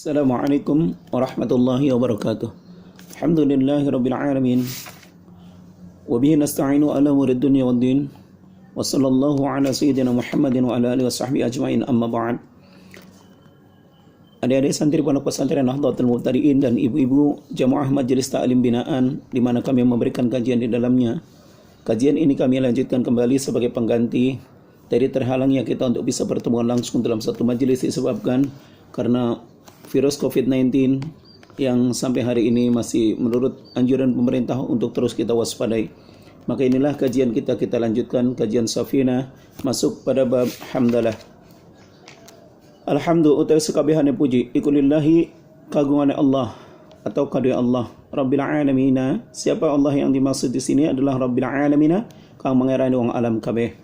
Assalamualaikum warahmatullahi wabarakatuh. Alhamdulillahirabbil alamin. Wa bihi nasta'inu ala umuri dunya waddin. Wa sallallahu ala sayyidina Muhammadin wa ala alihi washabbihi ajmain, amma ba'd. Adik-adik santri pondok pesantren Nahdlatul Mubtadiin dan ibu-ibu jamaah majelis ta'lim binaan di mana kami memberikan kajian di dalamnya. Kajian ini kami lanjutkan kembali sebagai pengganti dari terhalangnya kita untuk bisa pertemuan langsung dalam satu majelis disebabkan karena virus COVID-19 yang sampai hari ini masih menurut anjuran pemerintah untuk terus kita waspadai. Maka inilah kajian kita lanjutkan, kajian Safinah, masuk pada bab hamdalah. Alhamdulillah utai sekabehane puji ikulillahi kagungane Allah atau kadai Allah Rabbil Alamina. Siapa Allah yang dimaksud di sini adalah Rabbil Alamina, kang mengerani wong alam kabeh.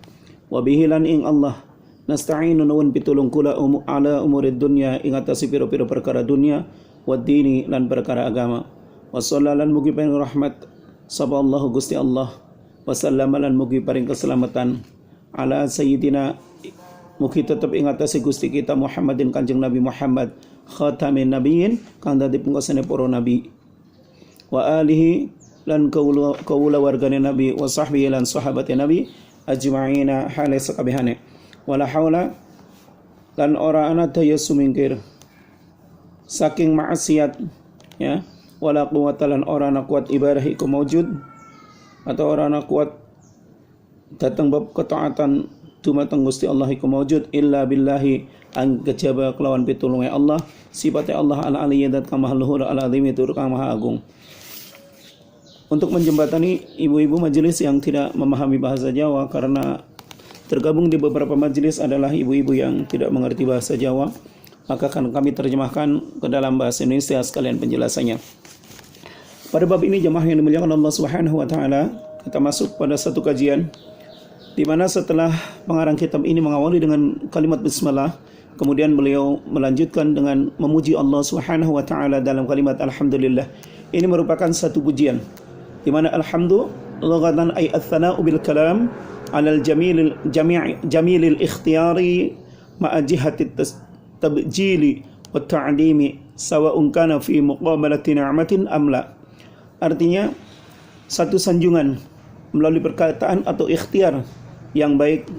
Wa bihi lan ing Allah nasta'inu nuwun pitulung kula ala umurid dunya ing atase pira-pira perkara dunia wa dini lan perkara agama. Wa sallallahu mugi paring rahmat sapa Allah Gusti Allah wa sallama lan mugi paring keselamatan ala sayyidina mugi tetep ing atase Gusti kita Muhammadin Kanjeng Nabi Muhammad khatamin nabiyyin kang dadi pungkasane para nabi wa alihi lan kaula wargane nabi wa sahbihi lan sahabate nabi ajma'ina hale sakabehane. Wala haula lan ora ana daya sumingkir saking maksiat ya, wala quwata lan ora ana kuat ibadah iku maujud atau ora ana kuat datang bab ketaatan dumateng Gusti Allah iku maujud illa billahi ang kejaba kelawan pitulunge Allah sifatnya Allah al aliyya dat kang maha luhur al azim tur kang maha agung. Untuk menjembatani ibu-ibu majelis yang tidak memahami bahasa Jawa karena tergabung di beberapa majelis adalah ibu-ibu yang tidak mengerti bahasa Jawa, maka akan kami terjemahkan ke dalam bahasa Indonesia sekalian penjelasannya. Pada bab ini jemaah yang dimuliakan Allah Subhanahu wa taala, kita masuk pada satu kajian di mana setelah pengarang kitab ini mengawali dengan kalimat bismillah, kemudian beliau melanjutkan dengan memuji Allah Subhanahu wa taala dalam kalimat alhamdulillah. Ini merupakan satu pujian di mana alhamdu lughatan ay ats-tsana'u bil kalam alal jamilil ikhtiyari ma'a jihati tabjili wa ta'limi sawa'un kana fi muqabalati ni'matin am la. Artinya satu sanjungan melalui perkataan atau ikhtiar yang baik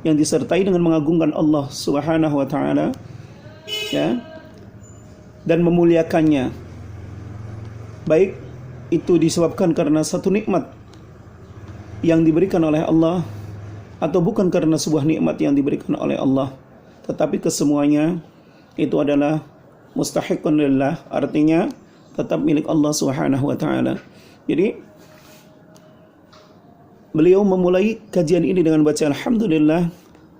yang disertai dengan mengagungkan Allah Subhanahu wa taala ya, dan memuliakannya, baik itu disebabkan karena satu nikmat yang diberikan oleh Allah atau bukan karena sebuah nikmat yang diberikan oleh Allah, tetapi kesemuanya itu adalah mustahiqun lillah, artinya tetap milik Allah Subhanahu wa taala. Jadi beliau memulai kajian ini dengan baca alhamdulillah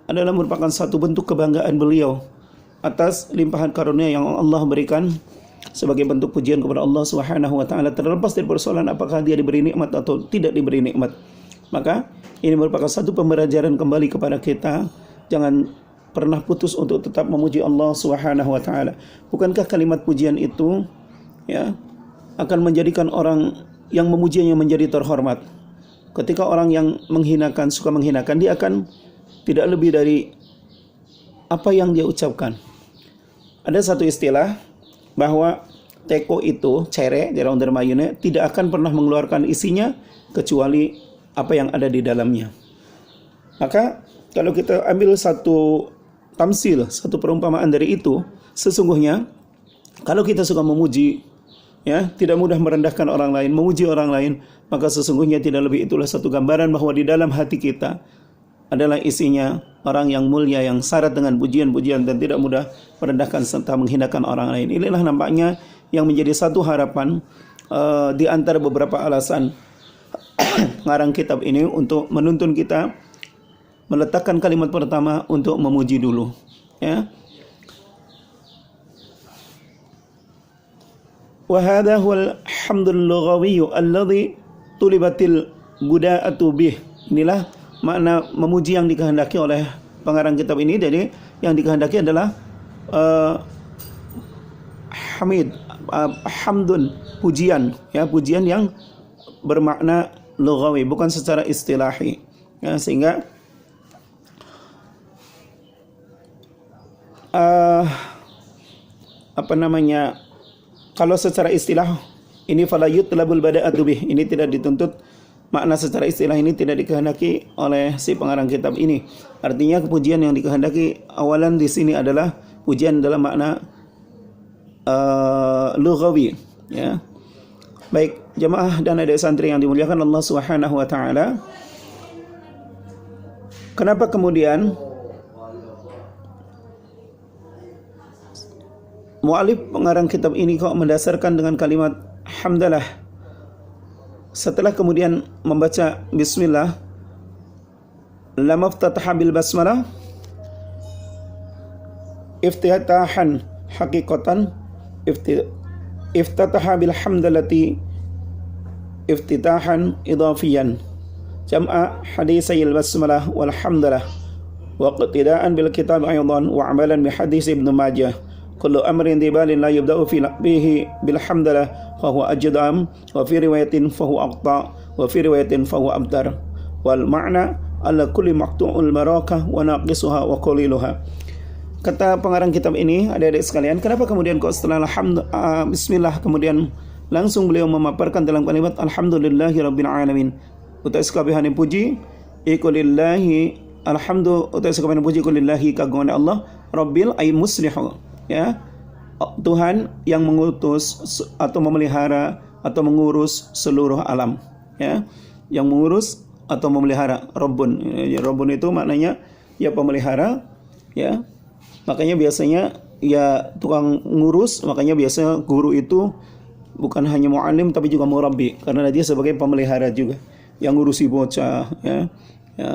adalah merupakan satu bentuk kebanggaan beliau atas limpahan karunia yang Allah berikan sebagai bentuk pujian kepada Allah Subhanahu wa taala, terlepas dari persoalan apakah dia diberi nikmat atau tidak diberi nikmat. Maka ini merupakan satu pembelajaran kembali kepada kita, jangan pernah putus untuk tetap memuji Allah Subhanahu wa taala. Bukankah kalimat pujian itu ya akan menjadikan orang yang memujinya menjadi terhormat? Ketika orang yang menghinakan, suka menghinakan, dia akan tidak lebih dari apa yang dia ucapkan. Ada satu istilah bahwa teko itu, cere, di orang dermayune, tidak akan pernah mengeluarkan isinya kecuali apa yang ada di dalamnya. Maka kalau kita ambil satu tamsil, satu perumpamaan dari itu, sesungguhnya kalau kita suka memuji, ya, tidak mudah merendahkan orang lain, memuji orang lain, maka sesungguhnya tidak lebih itulah satu gambaran bahwa di dalam hati kita adalah isinya orang yang mulia, yang syarat dengan pujian-pujian dan tidak mudah merendahkan serta menghinakan orang lain. Inilah nampaknya yang menjadi satu harapan di antara beberapa alasan pengarang kitab ini untuk menuntun kita meletakkan kalimat pertama untuk memuji dulu, ya. Wa hadha huwal hamdul lughawi alladhi tulibatil buda'atu bih. Inilah makna memuji yang dikehendaki oleh pengarang kitab ini. Jadi yang dikehendaki adalah hamdun, pujian, ya, pujian yang bermakna lughawi, bukan secara istilahi, ya, sehingga kalau secara istilah ini fala yutlabul bada'atu bih, ini tidak dituntut, makna secara istilah ini tidak dikehendaki oleh si pengarang kitab ini. Artinya pujian yang dikehendaki awalan di sini adalah pujian dalam makna lughawi, ya. Baik, jemaah dan adik santri yang dimuliakan Allah Subhanahu wa taala. Kenapa kemudian mu'alif pengarang kitab ini kok mendasarkan dengan kalimat hamdalah setelah kemudian membaca bismillah, lam aftataha bil basmalah iftitahan haqiqatan, iftataha bil hamdalati iftitahan idafiyan, jam'a hadisai al basmalah wal hamdalah wa iqtidaan bil kitab aydan wa amalan bi hadis Ibnu Majah. Kullu amrin dibalin la yubda'u bihi bil hamdalah fa huwa ajdam, wa fi riwayatin fa huwa aqta, wa fi riwayatin fa huwa abtar, wal ma'na ala kulli maqtu'ul barakah wa naqisuha wa qaliluha. Kata pengarang kitab ini, adik-adik sekalian, kenapa kemudian kok setelah bismillah kemudian langsung beliau memaparkan dalam kalimat alhamdulillahi rabbil alamin, utai sekabehane puji iku lillahi, alhamdu utai sekabehane puji iku lillahi kagungan Allah, rabbil ay muslihu, ya, Tuhan yang mengutus atau memelihara atau mengurus seluruh alam, ya, yang mengurus atau memelihara. Rabbun, ya, Rabbun itu maknanya ya pemelihara, ya. Makanya biasanya ya tukang ngurus, makanya biasa guru itu bukan hanya mu'alim tapi juga murabbi, karena dia sebagai pemelihara juga yang ngurusi bocah, ya, ya,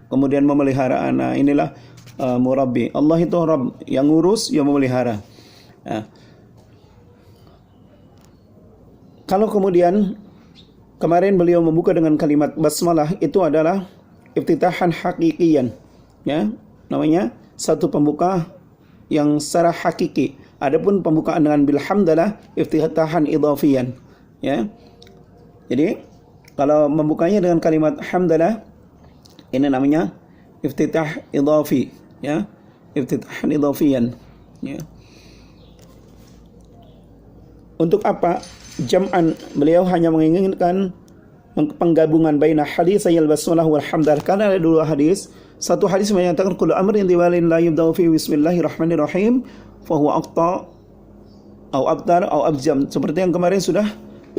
kemudian memelihara anak. Inilah murabbi. Allah itu Rabb, yang ngurus, yang memelihara, ya. Kalau kemudian kemarin beliau membuka dengan kalimat basmalah, itu adalah iftitahan hakikian, ya, namanya satu pembuka yang secara hakiki. Adapun pembukaan dengan bilhamdalah iftitahan idafiyan, ya. Jadi kalau membukanya dengan kalimat hamdalah, ini namanya iftitah idafi, ya, iftitahan idafiyan, ya. Untuk apa? Jam'an, beliau hanya menginginkan penggabungan baina hadisayil basmalah wal hamdalah, karena ada dua hadis. Satu hadis menyatakan kullu amrin diwalin la yubda'u fi bismillahirrahmanirrahim fa huwa aqta au abtar au abjam, seperti yang kemarin sudah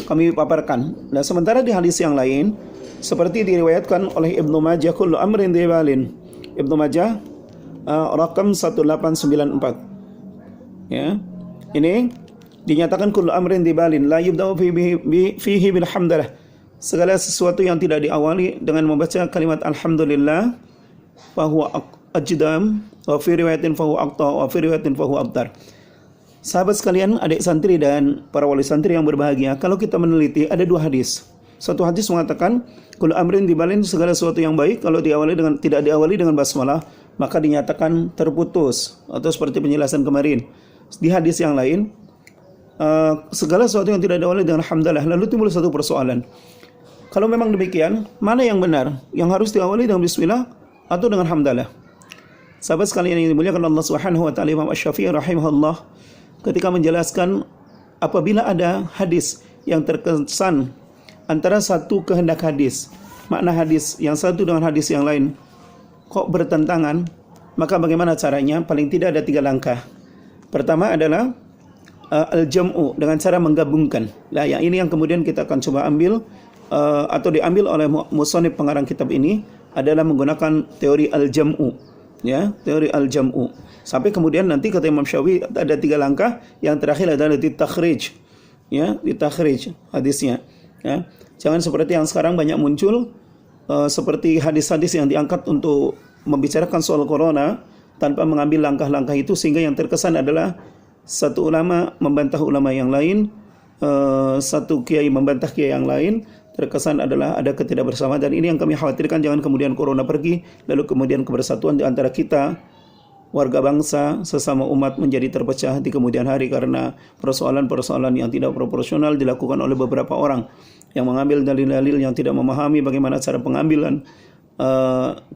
kami paparkan. Nah, sementara di hadis yang lain seperti diriwayatkan oleh Ibnu Majah, kullu amrin diwalin, Ibnu Majah rakam 1894, ya. Ini dinyatakan kullu amrin dibalin la yubda'u fihi bil hamdalah, segala sesuatu yang tidak diawali dengan membaca kalimat alhamdulillah, fa huwa ajdam, wa fi riwayatin fa huwa aqta, wa fi riwayatin fa huwa abtar. Sahabat sekalian, adik santri dan para wali santri yang berbahagia, kalau kita meneliti ada dua hadis. Satu hadis mengatakan kullu amrin dibalin, segala sesuatu yang baik kalau tidak diawali dengan basmalah maka dinyatakan terputus, atau seperti penjelasan kemarin. Di hadis yang lain segala sesuatu yang tidak diawali dengan hamdalah. Lalu timbul satu persoalan, kalau memang demikian, mana yang benar? Yang harus diawali dengan bismillah atau dengan hamdalah? Sahabat sekalian yang dimuliakan Allah Subhanahu wa taala, Imam Asy-Syafi'i rahimahullah ketika menjelaskan apabila ada hadis yang terkesan antara satu kehendak hadis, makna hadis yang satu dengan hadis yang lain kok bertentangan, maka bagaimana caranya? Paling tidak ada 3 langkah. Pertama adalah al-jam'u, dengan cara menggabungkan. Nah, yang ini yang kemudian kita akan coba ambil atau diambil oleh musannif pengarang kitab ini adalah menggunakan teori al-jam'u, ya, teori al-jam'u. Sampai kemudian nanti kata Imam Syafi'i ada 3 langkah, yang terakhir adalah ditakhrij, ya, ditakhrij hadisnya, ya. Jangan seperti yang sekarang banyak muncul seperti hadis-hadis yang diangkat untuk membicarakan soal corona tanpa mengambil langkah-langkah itu, sehingga yang terkesan adalah satu ulama membantah ulama yang lain, satu kiai membantah kiai yang lain, terkesan adalah ada ketidakbersamaan. Dan ini yang kami khawatirkan, jangan kemudian corona pergi lalu kemudian kebersatuan di antara kita warga bangsa sesama umat menjadi terpecah di kemudian hari karena persoalan-persoalan yang tidak proporsional dilakukan oleh beberapa orang yang mengambil dalil-dalil yang tidak memahami bagaimana cara pengambilan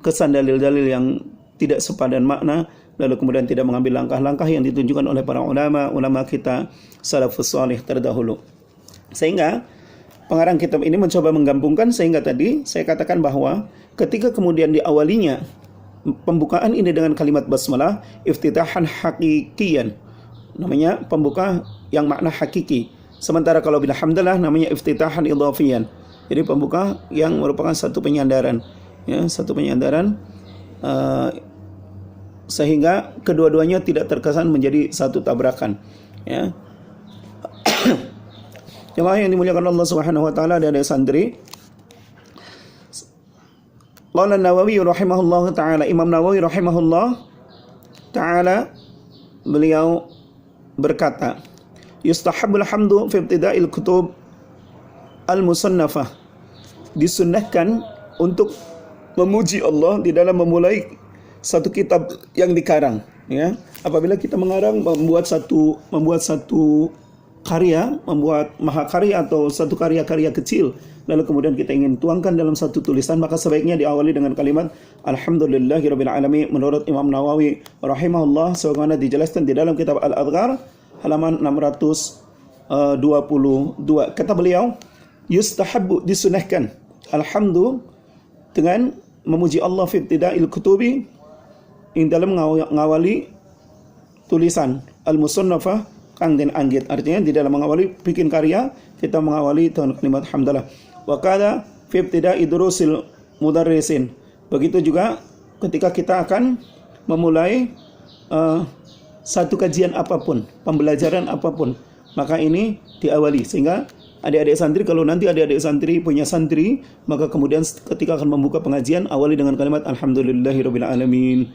kesan dalil-dalil yang tidak sepadan makna, lalu kemudian tidak mengambil langkah-langkah yang ditunjukkan oleh para ulama kita salafus salih terdahulu. Sehingga pengarang kitab ini mencoba menggabungkan, sehingga tadi saya katakan bahwa ketika kemudian diawalinya pembukaan ini dengan kalimat basmalah, iftitahan hakikian, namanya pembuka yang makna hakiki. Sementara kalau bila hamdalah namanya iftitahan idhafiyan, jadi pembuka yang merupakan satu penyandaran, ya, satu penyandaran, sehingga kedua-duanya tidak terkesan menjadi satu tabrakan, ya. Jemaah yang dimuliakan Allah Subhanahu wa taala, dan santri. Qala An-Nawawi rahimahullah taala, Imam Nawawi rahimahullah taala beliau berkata, yustahabbul hamdu fi ibtida'il kutub al-musannafah, disunnahkan untuk memuji Allah di dalam memulai satu kitab yang dikarang, ya. Apabila kita mengarang, membuat satu karya, membuat mahakarya atau satu karya-karya kecil, lalu kemudian kita ingin tuangkan dalam satu tulisan, maka sebaiknya diawali dengan kalimat alhamdulillahirabbil alamin. Menurut Imam Nawawi rahimahullah, sebagaimana dijelaskan di dalam kitab Al-Adhkar halaman 622, kata beliau, yustahabbu, disunahkan, alhamdu, dengan memuji Allah fi ibtida'il kutubi, ing dalam mengawali tulisan al-musannafah kang den anggit, artinya di dalam mengawali bikin karya kita mengawali dengan kalimat hamdalah. Wa qala fi ibtida'i durusil mudarrisin, begitu juga ketika kita akan memulai satu kajian apapun, pembelajaran apapun, maka ini diawali. Sehingga adik-adik santri, kalau nanti adik-adik santri punya santri, maka kemudian ketika akan membuka pengajian, awali dengan kalimat alhamdulillahirabbil alamin.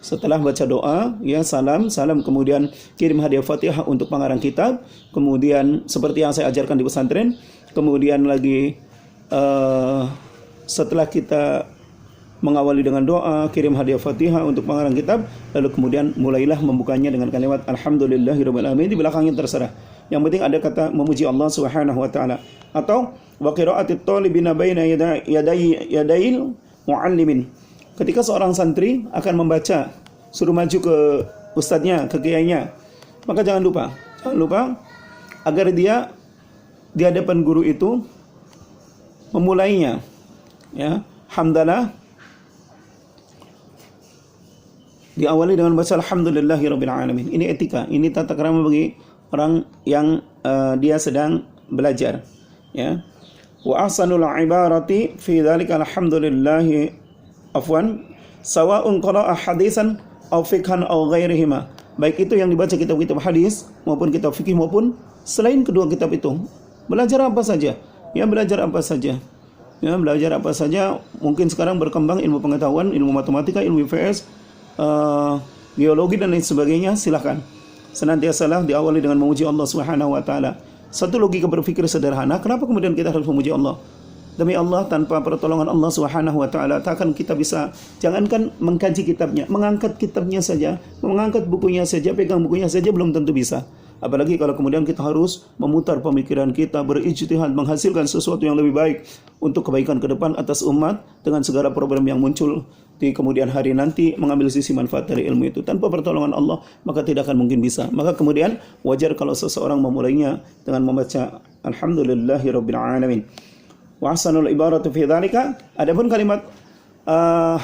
Setelah baca doa, ya, salam, kemudian kirim hadiah Fatihah untuk pengarang kitab. Kemudian seperti yang saya ajarkan di pesantren, kemudian lagi setelah kita mengawali dengan doa, kirim hadiah Fatihah untuk pengarang kitab, lalu kemudian mulailah membukanya dengan kalimat alhamdulillahirabbil alamin. Di belakangnya terserah, yang penting ada kata memuji Allah Subhanahu wa taala. Atau wa qira'atit talibina baina yadayil muallimin, ketika seorang santri akan membaca, suruh maju ke ustadznya, ke kiainya, maka jangan lupa agar dia di hadapan guru itu memulainya, ya, hamdalah, diawali dengan baca alhamdulillahirabbil alamin. Ini etika, ini tata krama bagi orang yang dia sedang belajar, ya. Wa ahsanul ibarati fi dzalika alhamdulillahi afwan sawa'un qara'a hadisan aw fikhan aw ghairihima, baik itu yang dibaca kitab-kitab hadis maupun kitab fikih maupun selain kedua kitab itu. Belajar apa saja, ya, belajar apa saja, ya, belajar apa saja. Mungkin sekarang berkembang ilmu pengetahuan, ilmu matematika, ilmu IPS, geologi dan lain sebagainya, silakan. Senantiasalah diawali dengan memuji Allah Subhanahu wa taala. Satu logika berpikir sederhana, kenapa kemudian kita harus memuji Allah? Demi Allah, tanpa pertolongan Allah Subhanahu wa taala tak akan kita bisa, jangankan mengkaji kitabnya, mengangkat kitabnya saja, mengangkat bukunya saja, pegang bukunya saja belum tentu bisa. Apalagi kalau kemudian kita harus memutar pemikiran kita, berijtihad, menghasilkan sesuatu yang lebih baik untuk kebaikan ke depan atas umat, dengan segala problem yang muncul di kemudian hari nanti, mengambil sisi manfaat dari ilmu itu. Tanpa pertolongan Allah, maka tidak akan mungkin bisa. Maka kemudian wajar kalau seseorang memulainya dengan membaca alhamdulillahirabbil alamin. Wa ahsanul ibaratu fi dzalika, adapun kalimat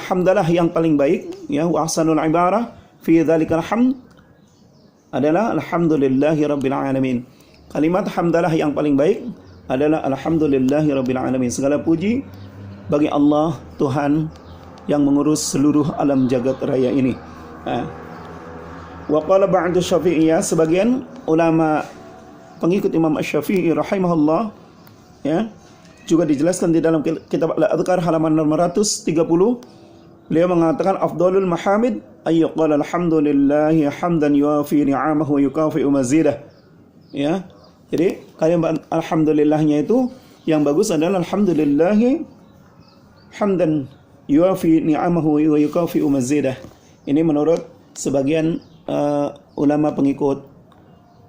hamdalah yang paling baik, ya, wa ahsanul ibarah fi dzalikal hamd adalah alhamdulillahirabbil alamin. Kalimat hamdalah yang paling baik adalah alhamdulillahirabbil alamin. Segala puji bagi Allah, Tuhan yang mengurus seluruh alam jagat raya ini. Wa qala ba'du Syafi'iyah, sebagian ulama pengikut Imam Asy-Syafi'i rahimahullah, ya, juga dijelaskan di dalam kitab Al-Adhkar halaman 630, beliau mengatakan afdhalul mahamid ayyuqala alhamdulillahi hamdan yuafi ni'amahu wa yukafi'u mazidah, ya. Jadi kalimat alhamdulillahnya itu yang bagus adalah alhamdulillahi hamdan yuafi ni'amahu wa yukafi'u mazidah. Ini menurut sebagian ulama pengikut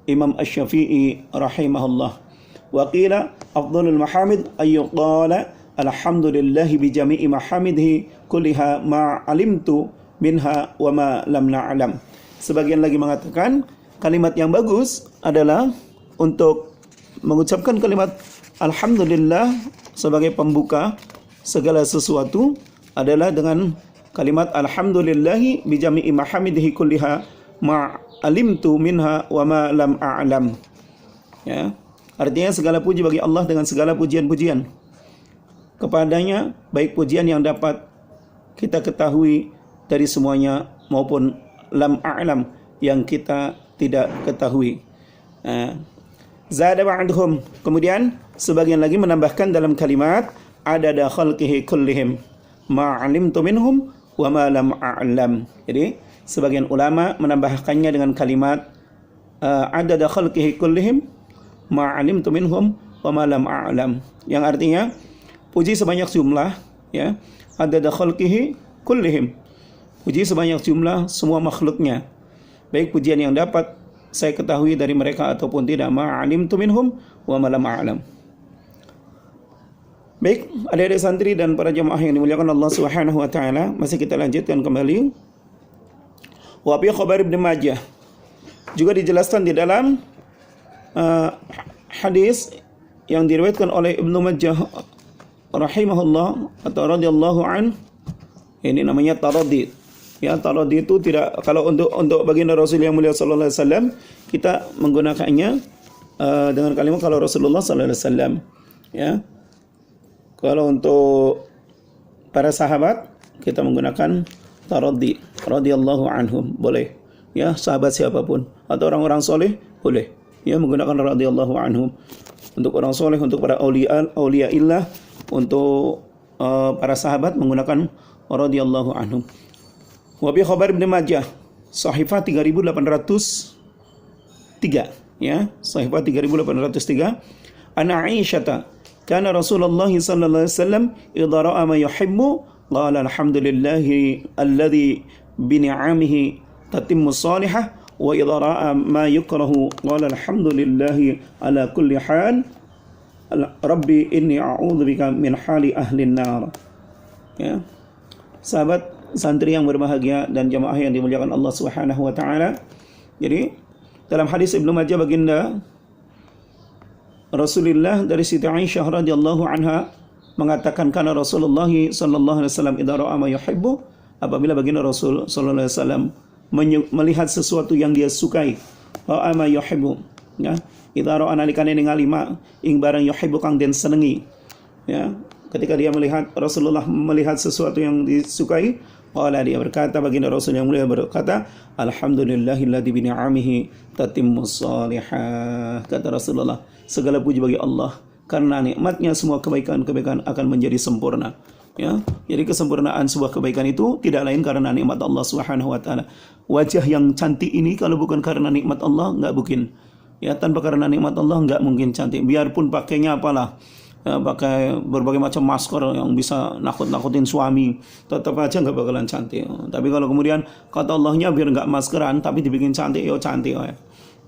Imam Asy-Syafi'i rahimahullah. Wa qila afdhalul mahamid ayyuqala alhamdulillahi bi jami'i mahamidihi kulliha ma alimtu minha wa ma lam na'lam. Sebagian lagi mengatakan kalimat yang bagus adalah untuk mengucapkan kalimat alhamdulillah sebagai pembuka segala sesuatu adalah dengan kalimat alhamdulillahi bi jami'i mahamidihi kulliha ma alimtu minha wa ma lam a'lam. Ya, artinya segala puji bagi Allah dengan segala pujian-pujian kepadanya, baik pujian yang dapat kita ketahui dari semuanya maupun lam a'lam yang kita tidak ketahui. Zada ba'dhum, kemudian sebagian lagi menambahkan dalam kalimat adada khalqihi kullihim ma 'alimtu minhum wa ma lam a'lam. Jadi sebagian ulama menambahkannya dengan kalimat adada khalqihi kullihim ma 'alimtu minhum wa ma lam a'lam, yang artinya puji sebanyak jumlah, ya, adada khalqihi kullihim, puji sebanyak jumlah semua makhluknya, baik pujian yang dapat saya ketahui dari mereka ataupun tidak, ma'alimtu minhum wa ma lam a'lam. Baik, adik-adik santri dan para jemaah yang dimuliakan Allah Subhanahu wa taala, masih kita lanjutkan kembali. Wa fi khabar Ibnu Majah juga dijelaskan di dalam hadis yang diriwayatkan oleh Ibnu Majah rahimahullah atau radhiyallahu an, ini namanya taraddi. Ya, taraddi itu tidak, kalau untuk baginda Rasul yang mulia sallallahu alaihi wasallam kita menggunakannya dengan kalimat kalau Rasulullah sallallahu alaihi wasallam, ya. Kalau untuk para sahabat kita menggunakan taraddi radhiyallahu anhum, boleh, ya, sahabat siapapun atau orang-orang soleh boleh, ya, menggunakan radhiyallahu anhum. Untuk orang soleh, untuk para aulia illah, untuk para sahabat menggunakan radhiyallahu anhum. Wa bi khabar Ibnu Majah Sahifah 3803, ya, Sahifah 3803, ana Aisyah kana Rasulullah sallallahu alaihi wasallam idza ra'a ma yuhibbu qala alhamdulillahi alladhi bi ni'amihi tatimmu salihah wa idza ra'a ma yukrahu qala alhamdulillahi ala kulli hal rabbi inni a'udzubika min hali ahli an-nar. Ya, sahabat santri yang berbahagia dan jemaah yang dimuliakan Allah Subhanahu wa taala. Jadi dalam hadis Ibnu Majah baginda Rasulullah dari Siti Aisyah radhiyallahu anha mengatakan kana Rasulullah sallallahu alaihi wasallam idza ra'a ma yuhibbu, apabila baginda Rasul sallallahu alaihi wasallam melihat sesuatu yang dia sukai, ra'a ma yuhibbu, ya, idza ra'a nalikane ningali ma ing barang yuhibbu kang den senengi, ya, ketika dia melihat Rasulullah melihat sesuatu yang disukai, qala, dia berkata, baginda Rasul yang mulia berkata, alhamdulillahilladzi bi ni'amihi tatimmus salihah. Kata Rasulullah, segala puji bagi Allah karena nikmatnya semua kebaikan-kebaikan akan menjadi sempurna. Ya, jadi kesempurnaan sebuah kebaikan itu tidak lain karena nikmat Allah Subhanahu wa taala. Wajah yang cantik ini kalau bukan karena nikmat Allah enggak mungkin. Ya, tanpa karena nikmat Allah enggak mungkin cantik. Biarpun pakainya apalah, ya, pakai berbagai macam masker yang bisa nakut-nakutin suami, tetap aja nggak bakalan cantik. Tapi kalau kemudian kata Allahnya biar nggak maskeran tapi dibikin cantik, yo cantik, ya.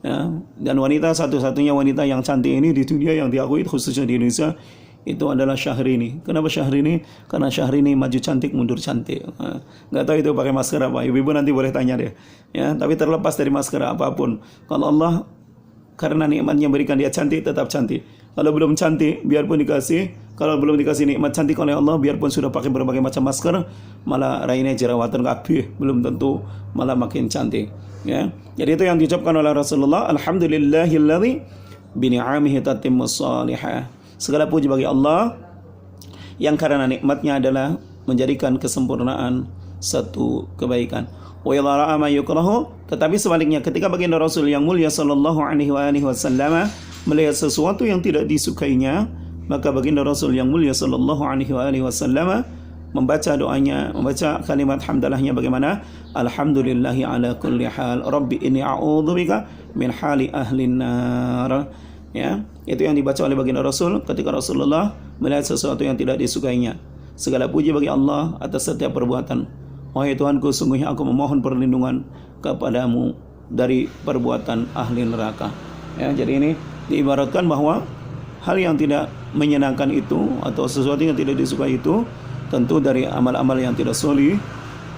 Ya. Dan wanita, satu-satunya wanita yang cantik ini di dunia yang diakui khususnya di Indonesia itu adalah Syahrini. Kenapa Syahrini? Karena Syahrini maju cantik mundur cantik. Nggak tahu itu pakai masker apa. Ibu-ibu nanti boleh tanya deh. Ya, tapi terlepas dari masker apapun, kalau Allah karena nikmatnya berikan dia cantik, tetap cantik. Kalau belum cantik, biarpun dikasih, kalau belum dikasih nikmat cantik oleh Allah, biarpun sudah pakai berbagai macam masker, malah raine jerawatan kabeh, belum tentu malah makin cantik. Ya, jadi itu yang diucapkan oleh Rasulullah, alhamdulillahilladzi bi ni'amihi tatimmus salihah. Segala puji bagi Allah yang karena nikmatnya adalah menjadikan kesempurnaan satu kebaikan. Wa idza ra'a ma yukrahu, tetapi sebaliknya ketika baginda Rasul yang mulia sallallahu alaihi wasallam melihat sesuatu yang tidak disukainya, maka baginda Rasul yang mulia sallallahu alaihi wasallam membaca doanya, membaca kalimat hamdalahnya bagaimana? Alhamdulillahi ala kulli hal, rabbi inni a'udzubika min hali ahlin nar. Ya, itu yang dibaca oleh baginda Rasul ketika Rasulullah melihat sesuatu yang tidak disukainya. Segala puji bagi Allah atas setiap perbuatan. Wahai Tuhanku, sungguhnya aku memohon perlindungan kepadamu dari perbuatan ahli neraka. Ya, jadi ini diibaratkan bahwa hal yang tidak menyenangkan itu atau sesuatu yang tidak disukai itu tentu dari amal-amal yang tidak solih,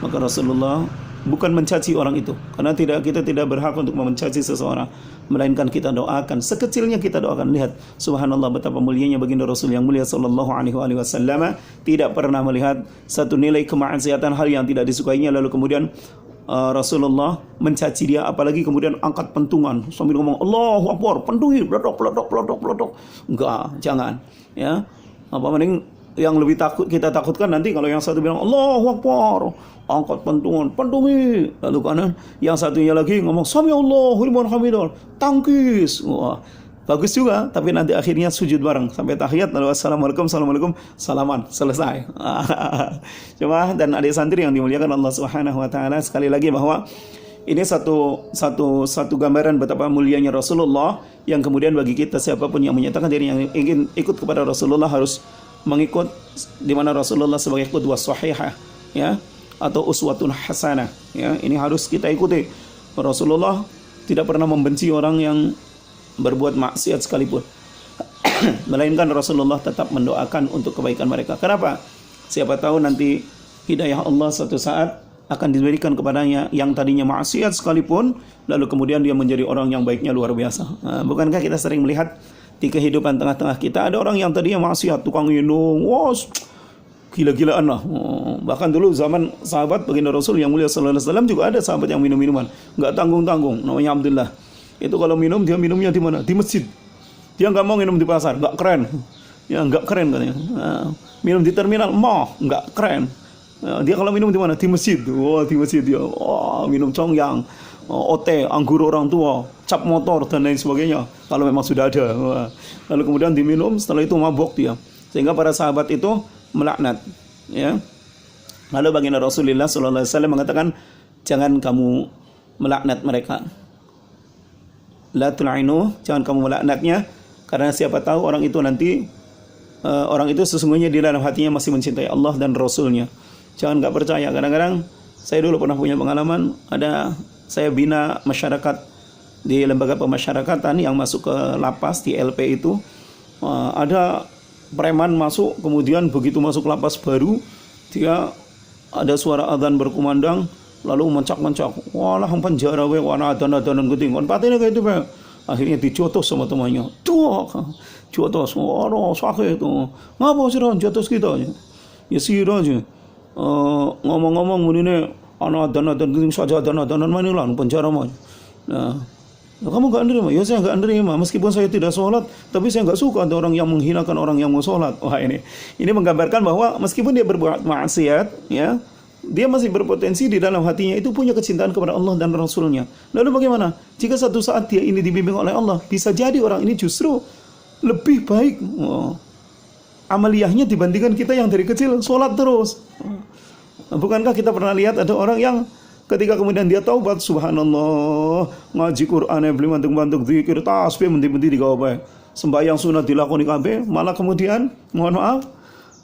Maka Rasulullah bukan mencaci orang itu, karena kita tidak berhak untuk mencaci seseorang, melainkan kita doakan. Sekecilnya kita doakan. Lihat, subhanallah, betapa mulianya baginda Rasul yang mulia sallallahu alaihi wasallam tidak pernah melihat satu nilai kemaksiatan, hal yang tidak disukainya, lalu kemudian Rasulullah mencaci dia, apalagi kemudian angkat pentungan sambil ngomong Allahu Akbar, pentungi, pledok. Enggak, jangan. Ya, apa mending yang lebih kita takutkan nanti kalau yang satu bilang Allahu Akbar, angkat pentungan, pentungi, lalu kanan yang satunya lagi ngomong Sami Allahu liman hamidah, tangkis. Wah, bagus juga, tapi nanti akhirnya sujud bareng sampai tahiyat, lalu assalamualaikum, salaman, selesai. Cuma, dan adik santri yang dimuliakan Allah Subhanahu wa taala, sekali lagi bahwa ini satu gambaran betapa mulianya Rasulullah, yang kemudian bagi kita siapapun yang menyatakan diri yang ingin ikut kepada Rasulullah harus mengikut di mana Rasulullah sebagai qudwah shahihah, ya, atau uswatun hasanah, ya. Ini harus kita ikuti. Rasulullah tidak pernah membenci orang yang berbuat maksiat sekalipun, melainkan Rasulullah tetap mendoakan untuk kebaikan mereka. Kenapa? Siapa tahu nanti hidayah Allah suatu saat akan diberikan kepadanya yang tadinya maksiat sekalipun, lalu kemudian dia menjadi orang yang baiknya luar biasa. Bukankah kita sering melihat di kehidupan tengah-tengah kita ada orang yang tadinya maksiat, tukang minum, gila-gilaan lah. Bahkan dulu zaman sahabat baginda Rasul yang mulia sallallahu alaihi wasallam juga ada sahabat yang minum-minuman, nggak tanggung-tanggung, namanya Abdullah. Itu kalau minum, dia minumnya di mana? Di masjid. Dia nggak mau minum di pasar, nggak keren. Ya, nggak keren katanya. Minum di terminal, nggak keren. Dia kalau minum di mana? Di masjid. Wah, di masjid dia. Wah, minum congyang, OT, anggur orang tua, cap motor dan lain sebagainya. Kalau memang sudah ada. Wah. Lalu kemudian diminum, setelah itu mabok dia. Sehingga para sahabat itu melaknat. Ya. Lalu baginda Rasulullah sallallahu alaihi wasallam mengatakan, jangan kamu melaknat mereka. La tul'inu, jangan kamu melaknatnya, karena siapa tahu orang itu nanti orang itu sesungguhnya di dalam hatinya masih mencintai Allah dan Rasulnya. Jangan nggak percaya. Kadang-kadang saya dulu pernah punya pengalaman, saya bina masyarakat di lembaga pemasyarakatan yang masuk ke lapas di LP itu, ada preman masuk, kemudian begitu masuk lapas baru, dia ada suara adzan berkumandang, lalu mencak-mencak, walah penjara we, wana adan-adanan gede, kon patene kayak itu, akhirnya dijotos sama temannya, jotos, sakit itu, ngapa sih jotos kita, ya sih aja, ngomong-ngomong ini, anak adan-adan gede saja, adan-adanan mana lah, penjara mah, nah, kamu gak nerima? Ya saya gak nerima, meskipun saya tidak sholat, tapi saya gak suka ada orang yang menghinakan orang yang mau sholat. Wah, ini menggambarkan bahwa meskipun dia berbuat maksiat, ya, dia masih berpotensi di dalam hatinya itu punya kecintaan kepada Allah dan Rasulnya. Lalu bagaimana? Jika satu saat dia ini dibimbing oleh Allah, bisa jadi orang ini justru lebih baik amaliyahnya dibandingkan kita yang dari kecil sholat terus. Bukankah kita pernah lihat ada orang yang ketika kemudian dia taubat, subhanallah, ngaji Quran, beli bantuk-bantuk zikir, tasbih, menti-menti di gawe, sembahyang sunat dilakoni kabeh, malah kemudian, mohon maaf,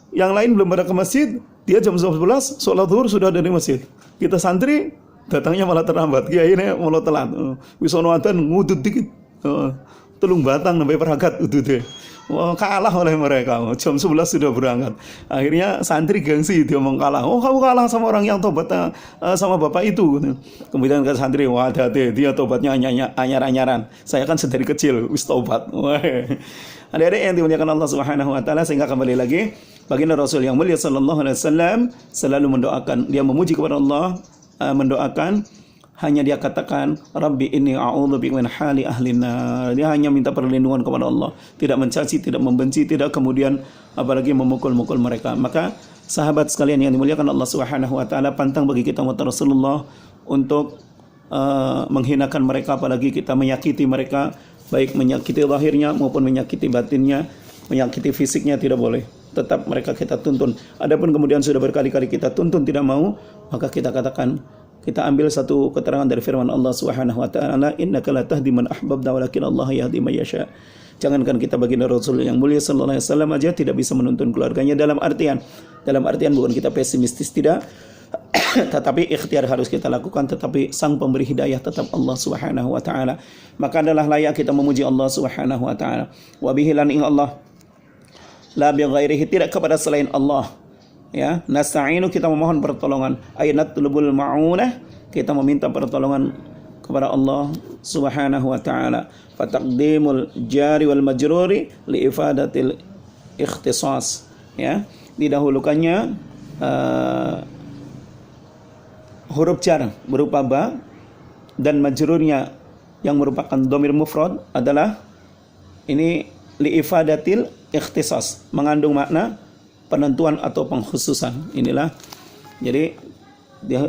yang lain belum pada ke masjid, dia jam 11 sholat zuhur sudah ada di masjid. Kita santri datangnya malah terlambat, kiai ini malah telat. Wisono adzan ngudut dikit, telung batang sampai peragat udut. Wah, kalah oleh mereka. Jam 11 sudah berangkat. Akhirnya santri gengsi, dia ngomong kalah. Oh, kamu kalah sama orang yang tobat sama bapak itu. Kemudian ke santri, wah hati-hati, dia tobatnya anyar-anyaran. Saya kan sedari kecil wis tobat. Adik-adik yang dimuliakan Allah Subhanahu wa taala, sehingga kembali lagi baginda Rasul yang mulia sallallahu alaihi wasallam selalu mendoakan, dia memuji kepada Allah, mendoakan, hanya dia katakan Rabbi inni a'udzubika min hali ahlin nar. Dia hanya minta perlindungan kepada Allah, tidak mencaci, tidak membenci, tidak kemudian apalagi memukul-mukul mereka. Maka sahabat sekalian yang dimuliakan Allah Subhanahu wa taala, pantang bagi kita umat Rasulullah untuk menghinakan mereka, apalagi kita menyakiti mereka, baik menyakiti lahirnya maupun menyakiti batinnya, menyakiti fisiknya tidak boleh. Tetap mereka kita tuntun. Adapun kemudian sudah berkali-kali kita tuntun tidak mau, maka kita katakan, kita ambil satu keterangan dari firman Allah Subhanahu wa taala, innaka la tahdi man ahbabta walakin Allah yahdi man yasha. Jangankan kita baginda Rasul yang mulia sallallahu alaihi wasallam aja tidak bisa menuntun keluarganya, dalam artian bukan kita pesimistis, tidak, tetapi ikhtiar harus kita lakukan, tetapi sang pemberi hidayah tetap Allah Subhanahu wa taala. Maka adalah layak kita memuji Allah Subhanahu wa taala. Wa bihi lan Allah, la bi ghairihi, tidak kepada selain Allah. Ya, nasta'inu kita memohon pertolongan. Natlubul ma'unah, kita meminta pertolongan kepada Allah Subhanahu wa taala. Fataqdimul jari wal majruri li ifadatil ikhtisas. Ya, didahulukannya huruf jar berupa ba dan majrurnya yang merupakan dhamir mufrad adalah ini li ifadatil ikhtisas, mengandung makna penentuan atau pengkhususan. Inilah jadi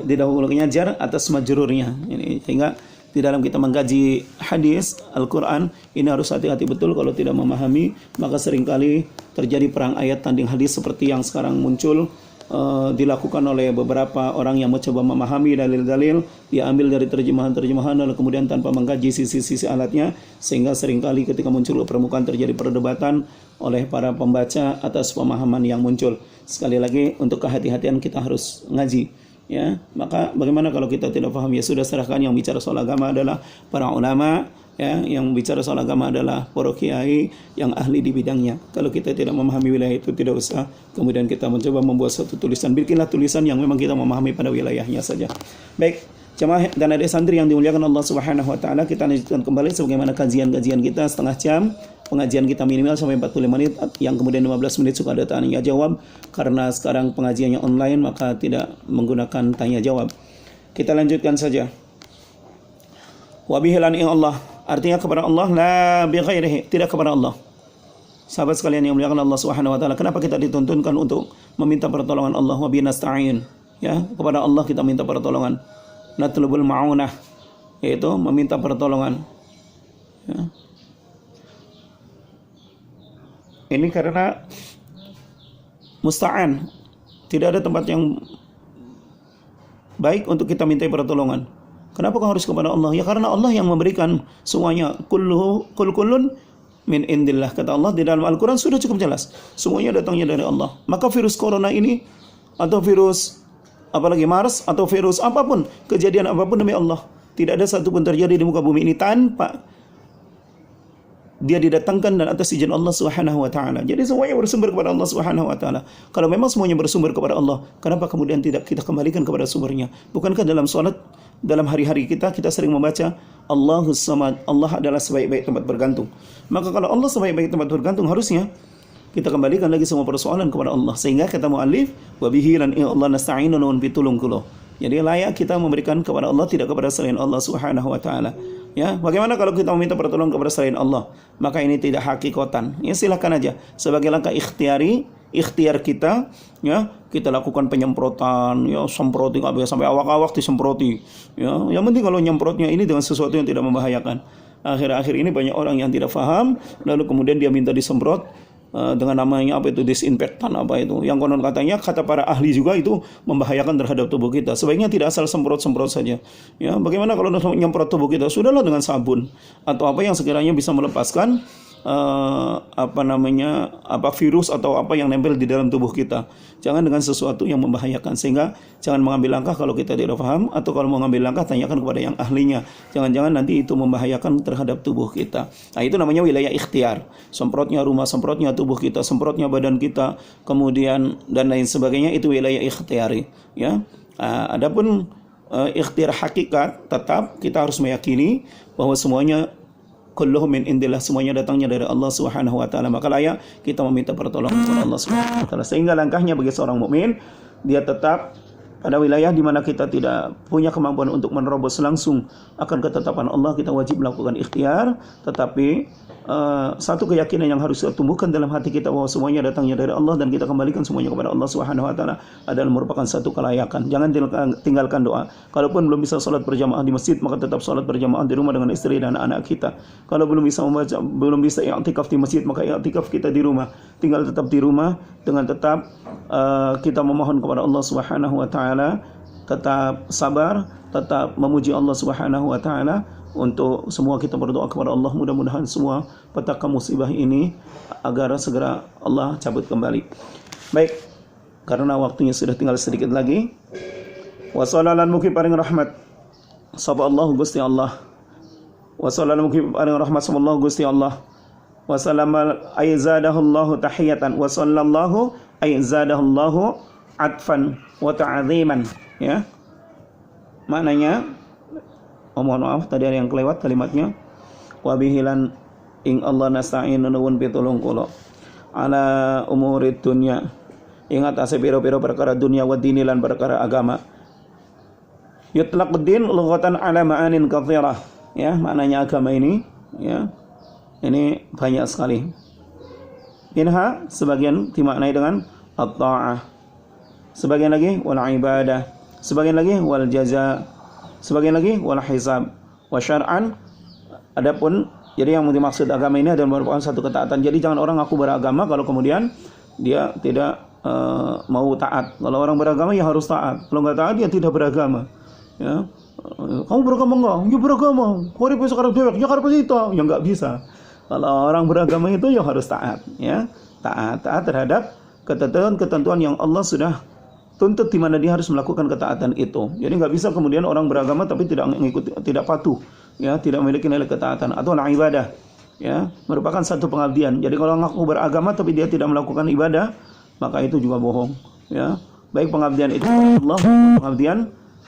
didahulukannya jar atas majrurnya. Ini sehingga di dalam kita mengkaji hadis Al-Qur'an ini harus hati-hati betul. Kalau tidak memahami maka seringkali terjadi perang ayat tanding hadis seperti yang sekarang muncul dilakukan oleh beberapa orang yang mencoba memahami dalil-dalil, dia ambil dari terjemahan-terjemahan lalu kemudian tanpa mengkaji sisi-sisi alatnya, sehingga seringkali ketika muncul ke permukaan terjadi perdebatan oleh para pembaca atas pemahaman yang muncul. Sekali lagi untuk kehati-hatian kita harus ngaji, ya. Maka bagaimana kalau kita tidak paham? Ya sudah, serahkan. Yang bicara soal agama adalah para ulama, ya, yang bicara soal agama adalah para kiai yang ahli di bidangnya. Kalau kita tidak memahami wilayah itu, tidak usah kemudian kita mencoba membuat satu tulisan. Bikinlah tulisan yang memang kita memahami pada wilayahnya saja. Baik, jemaah dan adik santri yang dimuliakan Allah Subhanahu wa taala, kita lanjutkan kembali sebagaimana kajian-kajian kita setengah jam. Pengajian kita minimal sampai 45 menit, yang kemudian 15 menit suka ada tanya jawab. Karena sekarang pengajiannya online maka tidak menggunakan tanya jawab. Kita lanjutkan saja. Wa bihi lan Allah, artinya kepada Allah, la bi ghairihi, tidak kepada Allah. Sahabat sekalian yang muliakan Allah Subhanahu wa taala, kenapa kita dituntunkan untuk meminta pertolongan Allah? Wa bi nasta'in, ya, kepada Allah kita minta pertolongan. Natlubul ma'unah, yaitu meminta pertolongan, ya. Ini karena musta'an, tidak ada tempat yang baik untuk kita minta pertolongan. Kenapa kau harus kepada Allah? Ya karena Allah yang memberikan semuanya. Kullun min indillah, kata Allah di dalam Al-Quran sudah cukup jelas. Semuanya datangnya dari Allah. Maka virus corona ini, atau virus apalagi MERS, atau virus apapun, kejadian apapun demi Allah, tidak ada satupun terjadi di muka bumi ini tanpa dia didatangkan dan atas izin Allah Subhanahu wa taala. Jadi semuanya bersumber kepada Allah Subhanahu wa taala. Kalau memang semuanya bersumber kepada Allah, kenapa kemudian tidak kita kembalikan kepada sumbernya? Bukankah dalam salat, dalam hari-hari kita sering membaca Allahus Samad, Allah adalah sebaik-baik tempat bergantung. Maka kalau Allah sebaik-baik tempat bergantung, harusnya kita kembalikan lagi semua persoalan kepada Allah. Sehingga kata muallif, wa bihi lan Allah nasta'inu wa pitulung kulo. Jadi layak kita memberikan kepada Allah, tidak kepada selain Allah Subhanahu wa taala. Ya, bagaimana kalau kita meminta pertolongan kepada selain Allah? Maka ini tidak hakikatan. Ya, silakan aja sebagai langkah ikhtiar kita, ya, kita lakukan penyemprotan, ya, semproti sampai awak-awak disemproti. Ya, yang penting kalau nyemprotnya ini dengan sesuatu yang tidak membahayakan. Akhir-akhir ini banyak orang yang tidak paham, lalu kemudian dia minta disemprot dengan namanya apa itu, disinfektan apa itu, yang konon katanya kata para ahli juga itu membahayakan terhadap tubuh kita. Sebaiknya tidak asal semprot-semprot saja. Ya, bagaimana kalau nyemprot tubuh kita? Sudahlah dengan sabun atau apa yang sekiranya bisa melepaskan virus atau apa yang nempel di dalam tubuh kita. Jangan dengan sesuatu yang membahayakan. Sehingga jangan mengambil langkah kalau kita tidak paham, atau kalau mau mengambil langkah tanyakan kepada yang ahlinya. Jangan-jangan nanti itu membahayakan terhadap tubuh kita. Nah, itu namanya wilayah ikhtiar. Semprotnya rumah, semprotnya tubuh kita, semprotnya badan kita, kemudian dan lain sebagainya, itu wilayah ikhtiari, ya. Adapun ikhtiar hakikat, tetap kita harus meyakini bahwa semuanya kulluhum min indillah, semuanya datangnya dari Allah Subhanahu wa taala. Maka layak kita meminta pertolongan kepada Allah Subhanahu wa taala. Sehingga langkahnya bagi seorang mukmin, dia tetap pada wilayah di mana kita tidak punya kemampuan untuk menerobos langsung akan ketetapan Allah, kita wajib melakukan ikhtiar. Tetapi satu keyakinan yang harus kita tumbuhkan dalam hati kita bahwa semuanya datangnya dari Allah dan kita kembalikan semuanya kepada Allah Subhanahu wa taala adalah merupakan satu kelayakan. Jangan tinggalkan doa. Kalaupun belum bisa salat berjamaah di masjid, maka tetap salat berjamaah di rumah dengan istri dan anak-anak kita. Kalau belum bisa i'tikaf di masjid, maka i'tikaf kita di rumah. Tinggal tetap di rumah dengan tetap kita memohon kepada Allah Subhanahu wa taala, tetap sabar, tetap memuji Allah Subhanahu wa taala. Untuk semua kita berdoa kepada Allah, mudah-mudahan semua petaka musibah ini agar segera Allah cabut kembali. Baik, karena waktunya sudah tinggal sedikit lagi. Wa sallallahu mugi paring rahmat sapa Allah Gusti Allah. Wa sallallahu mugi paring rahmat sapa Allah Gusti Allah. Wa sallama aizadahullahu tahiyatan wa sallallahu aizadahullahu atfan wa ta'ziman, ya. Maknanya, mohon maaf tadi ada yang kelewat kalimatnya. Wa bihilan ing Allah nasta'inu nuwun pitulung kula ala umurid dunya, ingat ase pira-pira perkara dunia wa dini lan perkara agama. Yutlaqud-din lughatan ala ma'anin katsirah, ya, maknanya agama ini, ya, ini banyak sekali. Minha sebagian dimaknai dengan at-ta'ah, sebagian lagi wal ibadah, sebagian lagi wal jaza, sebagian lagi wal hisab. Wa syar'an, adapun jadi yang dimaksud agama ini adalah merupakan satu ketaatan. Jadi jangan orang ngaku beragama kalau kemudian dia tidak mau taat. Kalau orang beragama ya harus taat. Kalau nggak taat dia tidak beragama. Ya, kamu beragama enggak? Ya beragama. Kau sekarang dewek, ya karena itu, ya nggak bisa. Kalau orang beragama itu ya harus taat, ya, taat terhadap ketentuan yang Allah sudah tuntut, di mana dia harus melakukan ketaatan itu. Jadi nggak bisa kemudian orang beragama tapi tidak mengikuti, tidak patuh, ya, tidak memiliki nilai ketaatan. Atau ibadah, ya, merupakan satu pengabdian. Jadi kalau ngaku beragama tapi dia tidak melakukan ibadah, maka itu juga bohong, ya. Baik pengabdian itu Allah, pengabdian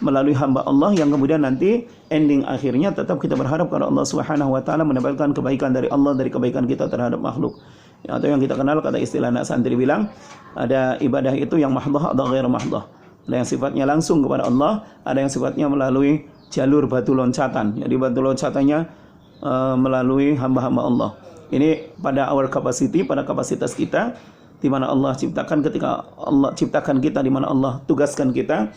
melalui hamba Allah yang kemudian nanti ending akhirnya tetap kita berharap kepada Allah Subhanahu wa taala mendapatkan kebaikan dari Allah, dari kebaikan kita terhadap makhluk. Ya, atau yang kita kenal kata istilah anak santri bilang, ada ibadah itu yang mahdhah atau ghair mahdhah. Ada yang sifatnya langsung kepada Allah, ada yang sifatnya melalui jalur batu loncatan. Jadi batu loncatannya melalui hamba-hamba Allah. Ini pada our capacity, pada kapasitas kita, di mana Allah ciptakan, ketika Allah ciptakan kita, di mana Allah tugaskan kita.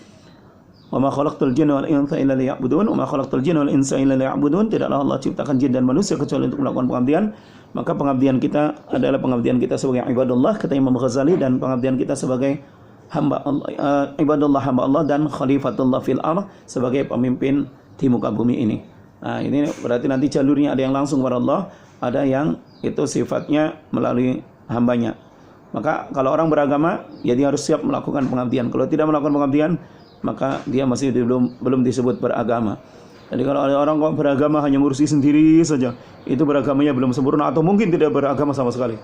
Wa ma khalaqtul jinna wal insa illa liya'budun. Wa ma khalaqtul jinna wal insa illa liya'budun. Tidaklah Allah ciptakan jin dan manusia kecuali untuk melakukan pengabdian. Maka pengabdian kita adalah pengabdian kita sebagai ibadullah, kata Imam Ghazali, dan pengabdian kita sebagai hamba Allah, ibadullah, hamba Allah, dan khalifatullah fil ardh, sebagai pemimpin di muka bumi ini. Nah, ini berarti nanti jalurnya ada yang langsung kepada Allah, ada yang itu sifatnya melalui hambanya. Maka kalau orang beragama, ya dia harus siap melakukan pengabdian. Kalau tidak melakukan pengabdian, maka dia masih belum disebut beragama. Jadi kalau ada orang kok beragama hanya ngurusi sendiri saja, itu beragamanya belum sempurna, atau mungkin tidak beragama sama sekali.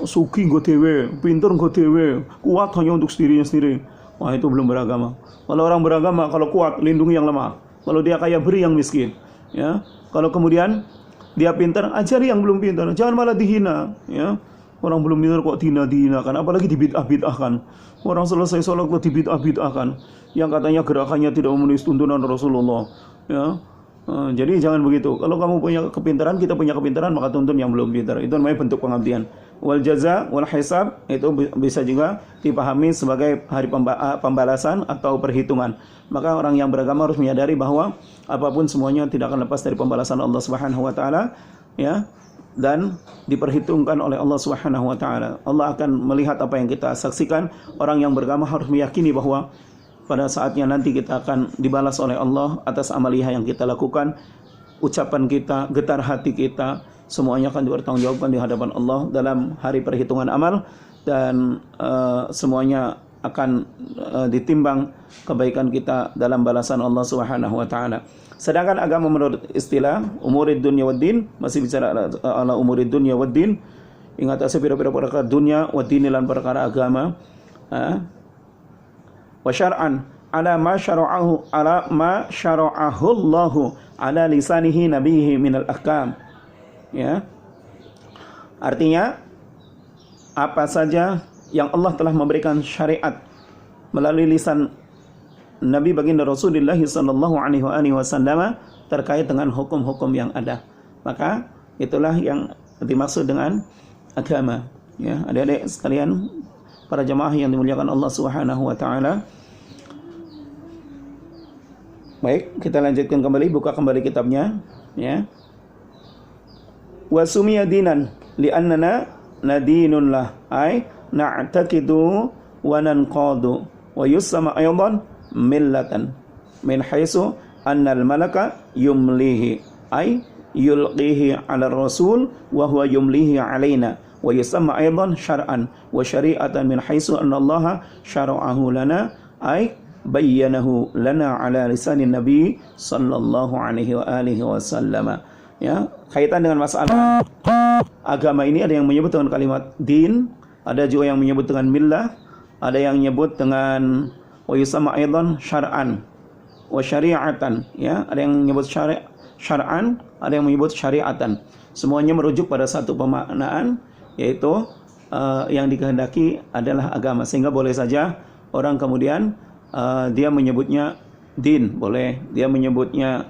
Suki nggo dhewe, pinter nggo dhewe, kuat hanya untuk dirinya sendiri. Wah, itu belum beragama. Kalau orang beragama, kalau kuat lindungi yang lemah, kalau dia kaya beri yang miskin, ya. Kalau kemudian dia pintar, ajari yang belum pintar, jangan malah dihina, ya. Orang belum pintar kok dihina-hinakan, apalagi dibid'ah-bid'ahkan. Orang selesai sholat kok dibid'ah-bid'ahkan, yang katanya gerakannya tidak memenuhi tuntunan Rasulullah, ya. Jadi jangan begitu. Kalau kamu punya kepintaran, kita punya kepintaran, maka tuntun yang belum pintar. Itu namanya bentuk pengabdian. Wal jaza wal hisab itu bisa juga dipahami sebagai hari pembalasan atau perhitungan. Maka orang yang beragama harus menyadari bahwa apapun semuanya tidak akan lepas dari pembalasan Allah Subhanahu wa taala, ya. Dan diperhitungkan oleh Allah Subhanahu wa taala. Allah akan melihat apa yang kita saksikan. Orang yang beragama harus meyakini bahwa pada saatnya nanti kita akan dibalas oleh Allah atas amaliyah yang kita lakukan, ucapan kita, getar hati kita, semuanya akan dipertanggungjawabkan di hadapan Allah dalam hari perhitungan amal, dan semuanya akan ditimbang kebaikan kita dalam balasan Allah Subhanahu wa taala. Sedangkan agama menurut istilah umurid dunya waddin, masih bicara ala umurid dunya waddin, ingat pira-pira perkara dunia waddin lan perkara agama. Wa syar'an ala ma syara'ahu Allahu ala lisanihi nabiyhi minal ahkam, ya. Artinya apa saja yang Allah telah memberikan syariat melalui lisan Nabi baginda Rasulullah sallallahu alaihi wasallam terkait dengan hukum-hukum yang ada, maka itulah yang dimaksud dengan agama, ya. Adik-adik sekalian, para jemaah yang dimuliakan Allah Subhanahu wa taala. Baik, kita lanjutkan kembali, buka kembali kitabnya, ya. Wa sumiya dinan li'annana nadinun lah, ay na'taqidu wa nanqadu wa yusama aydan millatan min haitsu anna al-malaka yumlihi ay yulqihi 'ala ar-rasul wa huwa yumlihi 'alaina wa yusamma aydan syar'an wa syari'atan min haitsu anna Allah syara'ahu lana ay bayyanahu lana 'ala lisanin nabi sallallahu alaihi wa alihi wasallam. Ya, kaitan dengan masalah agama ini ada yang menyebut dengan kalimat din, ada juga yang menyebut dengan millah, ada yang nyebut dengan wa yusamma aidan syar'an wa syari'atan, ya. Ada yang menyebut syar'an, ada yang menyebut syari'atan. Semuanya merujuk pada satu pemaknaan, yaitu yang dikehendaki adalah agama. Sehingga boleh saja orang kemudian dia menyebutnya din, boleh. Dia menyebutnya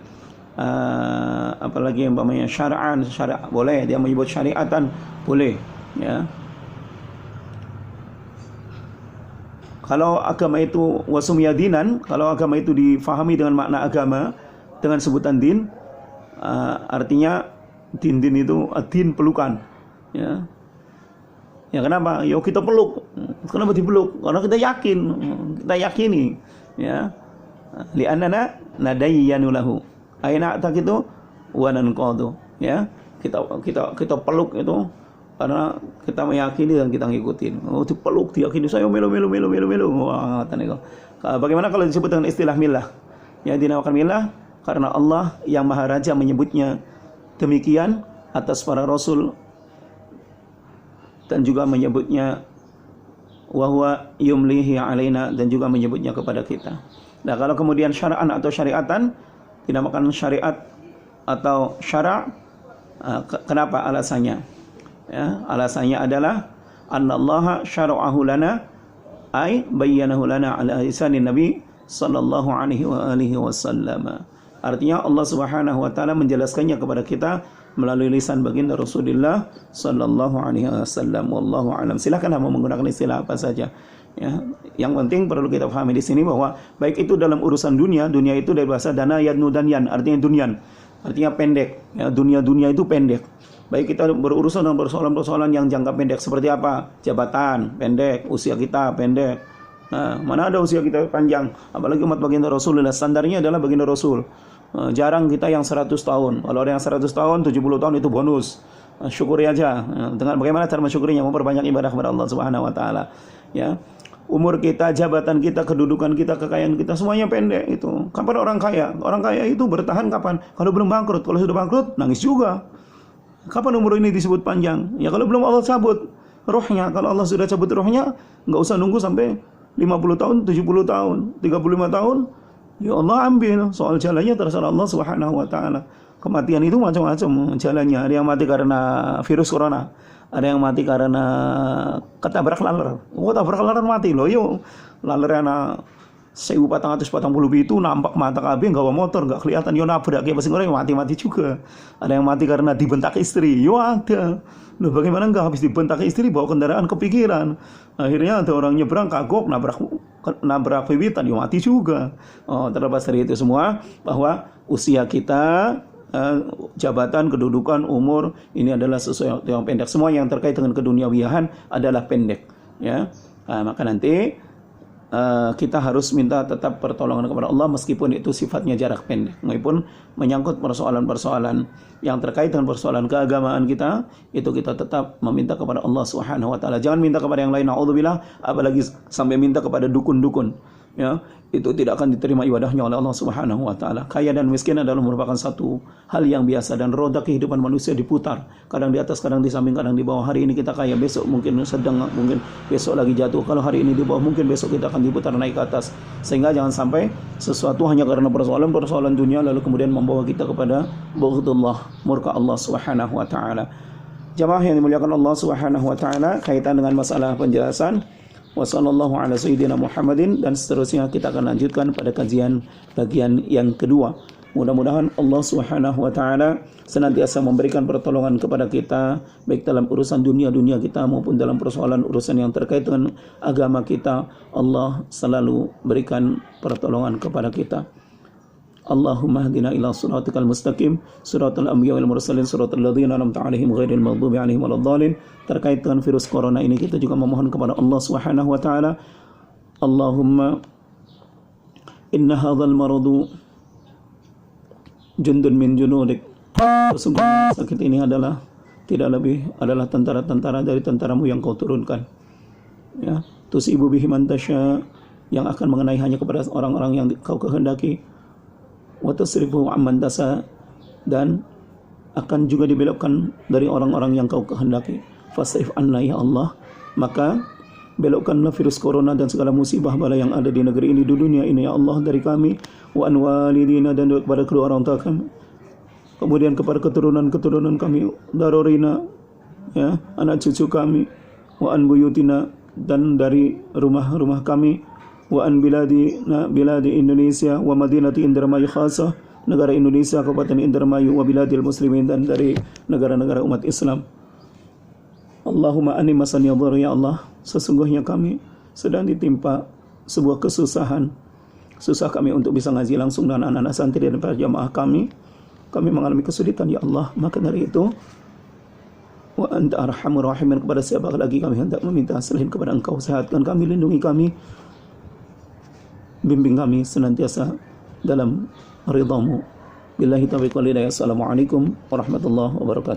apalagi yang umpamanya syar'an, boleh. Dia menyebut syari'atan, boleh, ya. Kalau agama itu wasumiyadinan, kalau agama itu difahami dengan makna agama dengan sebutan din, artinya din itu din pelukan, ya. Ya kenapa? Ya kita peluk. Kenapa dipeluk? Karena kita yakin, kita yakini, ya. Li'annana nadayyanu lahu. Aina tak itu wa nanqadu, ya. Kita peluk itu karena kita meyakini dan kita ngikutin. Oh, dipeluk, diyakini, saya melu. Wah, bagaimana kalau disebut dengan istilah millah? Ya, dinamakan millah karena Allah yang Maha Raja menyebutnya demikian atas para rasul dan juga menyebutnya wa huwa yumlihi alaina, dan juga menyebutnya kepada kita. Nah, kalau kemudian syara'an atau syariatan dinamakan syariat atau syara', kenapa alasannya? Ya, alasannya adalah annallaha syara'ahu lana ay bayyanahu lana ala lisanin nabi sallallahu alaihi wa alihi wasallam. Artinya Allah Subhanahu wa taala menjelaskannya kepada kita melalui lisan baginda Rasulullah sallallahu alaihi wasallam. Wallahu alam. Silakan mau menggunakan istilah apa saja. Ya, yang penting perlu kita pahami di sini bahwa baik itu dalam urusan dunia itu dari bahasa dana yadnu dan yan, artinya dunyan, artinya pendek. Ya, dunia itu pendek. Baik kita berurusan dengan persoalan-persoalan yang jangka pendek seperti apa? Jabatan pendek, usia kita pendek. Nah, mana ada usia kita panjang? Apalagi umat baginda Rasulullah, standarnya adalah baginda Rasul. Jarang kita yang 100 tahun. Kalau ada yang 100 tahun, 70 tahun itu bonus. Syukuri aja. Dengan bagaimana cara mensyukurinya? Memperbanyak ibadah kepada Allah Subhanahu wa taala. Ya. Umur kita, jabatan kita, kedudukan kita, kekayaan kita semuanya pendek itu. Kapan orang kaya? Orang kaya itu bertahan kapan? Kalau belum bangkrut. Kalau sudah bangkrut, nangis juga. Kapan umur ini disebut panjang? Ya kalau belum Allah cabut rohnya. Kalau Allah sudah cabut rohnya, enggak usah nunggu sampai 50 tahun, 70 tahun, 35 tahun. Ya Allah ambil. Soal jalannya terserah Allah Subhanahu wa taala. Kematian itu macam-macam jalannya. Ada yang mati karena virus corona. Ada yang mati karena ketabrak laler. Oh, tabrak laler mati loh. Yo, laler anak 1440 itu nampak mata kabeh gawa motor enggak kelihatan yo nabrak ya pasti orang mati juga. Ada yang mati karena dibentak istri. Yo ada. Loh bagaimana enggak habis dibentak istri bawa kendaraan kepikiran. Akhirnya ada orang nyebrang kagok nabrak wiwitan yo mati juga. Oh, terlepas dari itu semua bahwa usia kita, jabatan, kedudukan, umur ini adalah sesuatu yang pendek. Semua yang terkait dengan keduniawiahan adalah pendek, ya. Nah, maka nanti kita harus minta tetap pertolongan kepada Allah meskipun itu sifatnya jarak pendek. Meskipun menyangkut persoalan-persoalan yang terkait dengan persoalan keagamaan kita, itu kita tetap meminta kepada Allah Subhanahu wa taala. Jangan minta kepada yang lain, naudzubillah, apalagi sampai minta kepada dukun-dukun. Ya, itu tidak akan diterima ibadahnya oleh Allah Subhanahu wa taala. Kaya dan miskin adalah merupakan satu hal yang biasa dan roda kehidupan manusia diputar. Kadang di atas, kadang di samping, kadang di bawah. Hari ini kita kaya, besok mungkin sedang, mungkin besok lagi jatuh. Kalau hari ini di bawah, mungkin besok kita akan diputar naik ke atas. Sehingga jangan sampai sesuatu hanya karena persoalan-persoalan dunia lalu kemudian membawa kita kepada bughdullah, murka Allah Subhanahu wa taala. Jamaah yang dimuliakan Allah Subhanahu wa taala, kaitan dengan masalah penjelasan Wassallallahu ala sayyidina Muhammadin, dan seterusnya kita akan lanjutkan pada kajian bagian yang kedua. Mudah-mudahan Allah Subhanahu wa taala senantiasa memberikan pertolongan kepada kita baik dalam urusan dunia kita maupun dalam persoalan urusan yang terkait dengan agama kita. Allah selalu berikan pertolongan kepada kita. Allahumma hdina ila siratikal mustaqim, siratal anbiya wal mursalin, siratal ladzina an'amta 'alaihim ghairil maghdubi 'alaihim waladdallin. Terkait dengan virus corona ini kita juga memohon kepada Allah Subhanahu wa taala, Allahumma inna hadzal maradu jundun min junudik. Sesungguhnya sakit ini adalah tidak lebih adalah tentara-tentara dari tentaramu yang kau turunkan. Ya, tusibu bihi man tasya, yang akan mengenai hanya kepada orang-orang yang kau kehendaki. Wa tasrifu amman tasa, dan akan juga dibelokkan dari orang-orang yang kau kehendaki. Fasrif anna ya Allah, maka Belokkanlah virus corona dan segala musibah bala yang ada di negeri ini, di dunia ini ya Allah, dari kami wa an walidina, dan kepada kedua orang tua kami, kemudian kepada keturunan kami, darorina ya, anak cucu kami, wa an buyutina, dan dari rumah-rumah kami, wa an biladi Indonesia wa madinati Indramayu khasah, negara Indonesia, Kabupaten Indramayu, wa biladil muslimin, dan dari negara-negara umat Islam. Allahumma anni masani yadhur, ya Allah, sesungguhnya kami sedang ditimpa sebuah kesusahan. Susah kami untuk bisa ngaji langsung dengan anak-anak santri dan para jamaah kami. Kami mengalami kesulitan ya Allah. Maka dari itu, wa anta arhamur rahimin, kepada siapa lagi kami hendak meminta selain kepada Engkau. Sehatkan kami, lindungi kami, bimbing kami senantiasa dalam ridhamu. Billahi taufiq wal hidayah. Assalamualaikum warahmatullahi wabarakatuh.